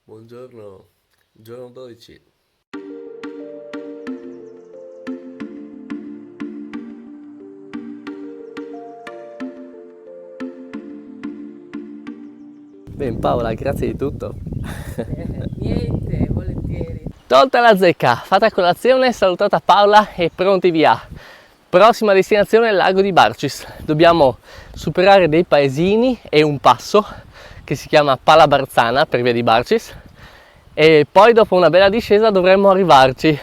Buongiorno, giorno 12. Ben Paola, grazie di tutto. Niente, volentieri. Tolta la zecca, fatta colazione, salutata Paola e pronti via. Prossima destinazione il lago di Barcis. Dobbiamo superare dei paesini e un passo che si chiama Palabarzana per via di Barcis e poi dopo una bella discesa dovremmo arrivarci.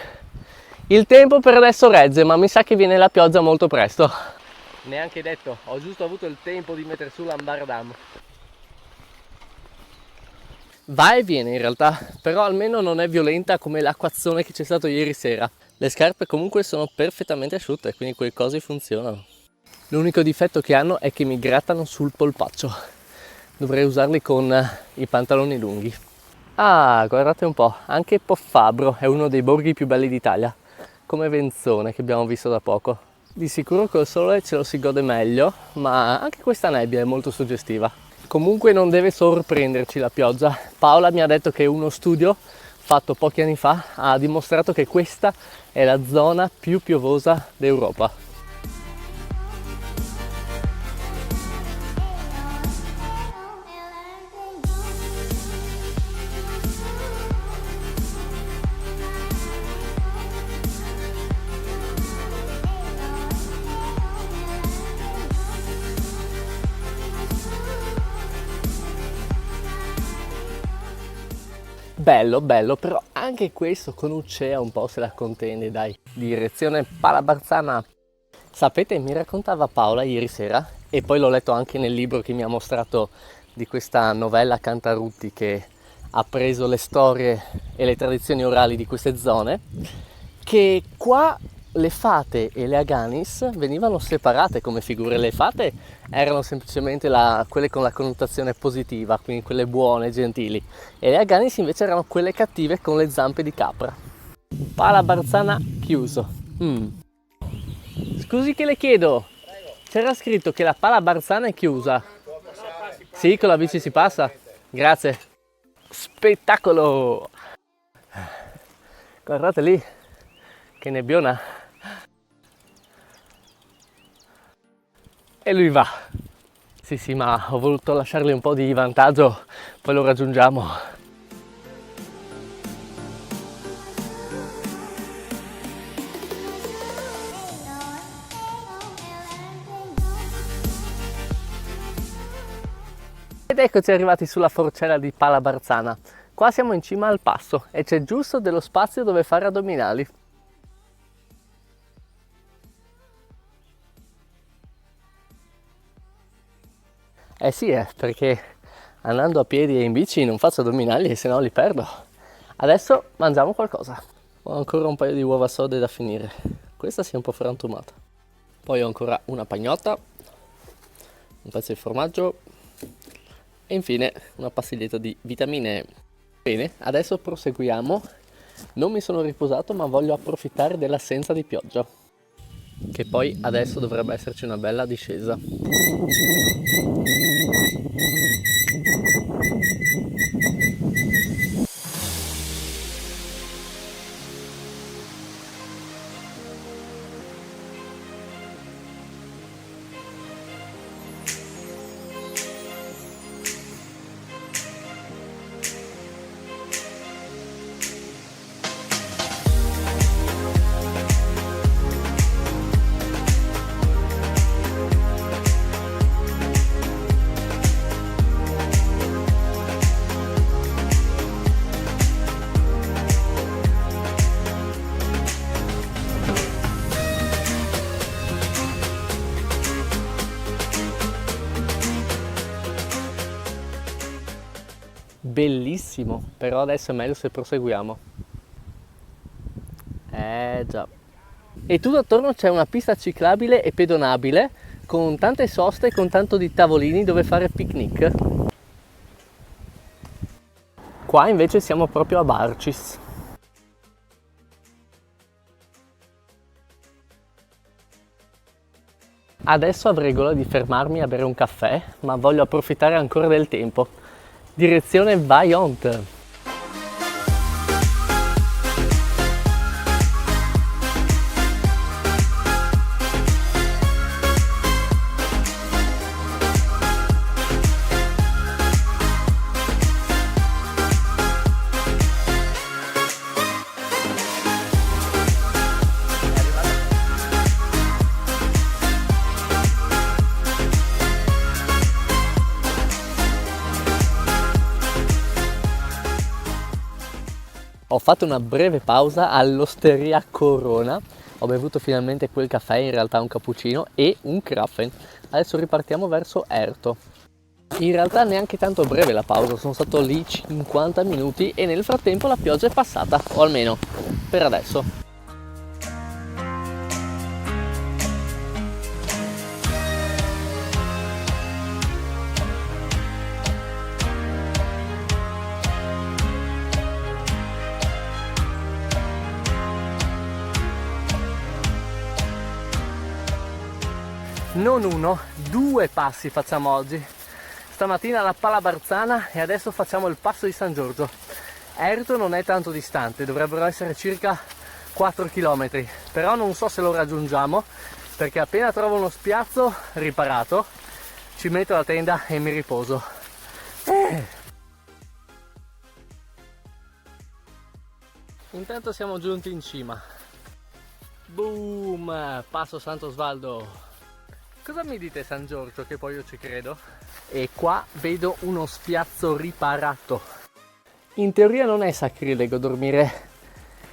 Il tempo per adesso regge, ma mi sa che viene la pioggia molto presto. Neanche detto, ho giusto avuto il tempo di mettere su l'ambardam. Va e viene in realtà, però almeno non è violenta come l'acquazzone che c'è stato ieri sera. Le scarpe comunque sono perfettamente asciutte, quindi quelle cose funzionano. L'unico difetto che hanno è che mi grattano sul polpaccio. Dovrei usarli con i pantaloni lunghi. Ah, guardate un po', anche Poffabro è uno dei borghi più belli d'Italia, come Venzone che abbiamo visto da poco. Di sicuro col sole ce lo si gode meglio, ma anche questa nebbia è molto suggestiva. Comunque non deve sorprenderci la pioggia. Paola mi ha detto che uno studio fatto pochi anni fa ha dimostrato che questa è la zona più piovosa d'Europa. Bello, bello, però anche questo con Ucea un po' se la contende, dai. Direzione Palabarzana. Sapete, mi raccontava Paola ieri sera, e poi l'ho letto anche nel libro che mi ha mostrato di questa novella Cantarutti che ha preso le storie e le tradizioni orali di queste zone, che qua le fate e le aganis venivano separate come figure. Le fate erano semplicemente quelle con la connotazione positiva, quindi quelle buone, gentili, e le aganis invece erano quelle cattive con le zampe di capra. Palabarzana chiuso. Scusi che le chiedo, c'era scritto che la Palabarzana è chiusa. Sì, con la bici si passa. Grazie. Spettacolo! Guardate lì, che nebbiona. E lui va. Sì, ma ho voluto lasciargli un po' di vantaggio, poi lo raggiungiamo. Ed eccoci arrivati sulla forcella di Palabarzana. Qua siamo in cima al passo e c'è giusto dello spazio dove fare addominali. Eh sì, perché andando a piedi e in bici non faccio addominali e se no li perdo. Adesso mangiamo qualcosa. Ho ancora un paio di uova sode da finire. Questa si è un po' frantumata. Poi ho ancora una pagnotta, un pezzo di formaggio e infine una pastiglietta di vitamine. Bene, adesso proseguiamo. Non mi sono riposato ma voglio approfittare dell'assenza di pioggia. Che poi adesso dovrebbe esserci una bella discesa. Bellissimo, però adesso è meglio se proseguiamo. Già. E tutto attorno c'è una pista ciclabile e pedonabile con tante soste e con tanto di tavolini dove fare picnic. Qua invece siamo proprio a Barcis. Adesso avrei gola di fermarmi a bere un caffè, ma voglio approfittare ancora del tempo. Direzione Vaillant. Ho fatto una breve pausa all'Osteria Corona, ho bevuto finalmente quel caffè, in realtà un cappuccino e un Krafen. Adesso ripartiamo verso Erto. In realtà neanche tanto breve la pausa, sono stato lì 50 minuti e nel frattempo la pioggia è passata, o almeno per adesso. Non uno, due passi facciamo oggi. Stamattina la Pala Barzana e adesso facciamo il passo di San Giorgio. Erto non è tanto distante, dovrebbero essere circa 4 km, però non so se lo raggiungiamo perché appena trovo uno spiazzo riparato ci metto la tenda e mi riposo. Intanto siamo giunti in cima. Boom! Passo Sant'Osvaldo. Cosa mi dite San Giorgio, che poi io ci credo? E qua vedo uno spiazzo riparato. In teoria non è sacrilego dormire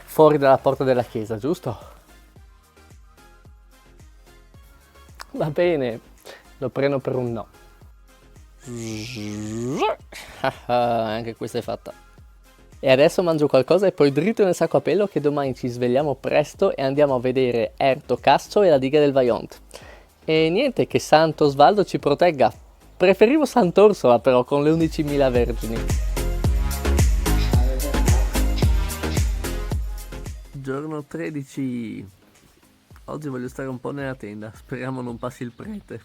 fuori dalla porta della chiesa, giusto? Va bene, lo prendo per un no. Anche questa è fatta. E adesso mangio qualcosa e poi dritto nel sacco a pelo che domani ci svegliamo presto e andiamo a vedere Erto Castro e la diga del Vajont. E niente, che Sant'Osvaldo ci protegga. Preferivo Sant'Orsola però con le 11.000 vergini. Giorno 13. Oggi voglio stare un po' nella tenda, speriamo non passi il prete.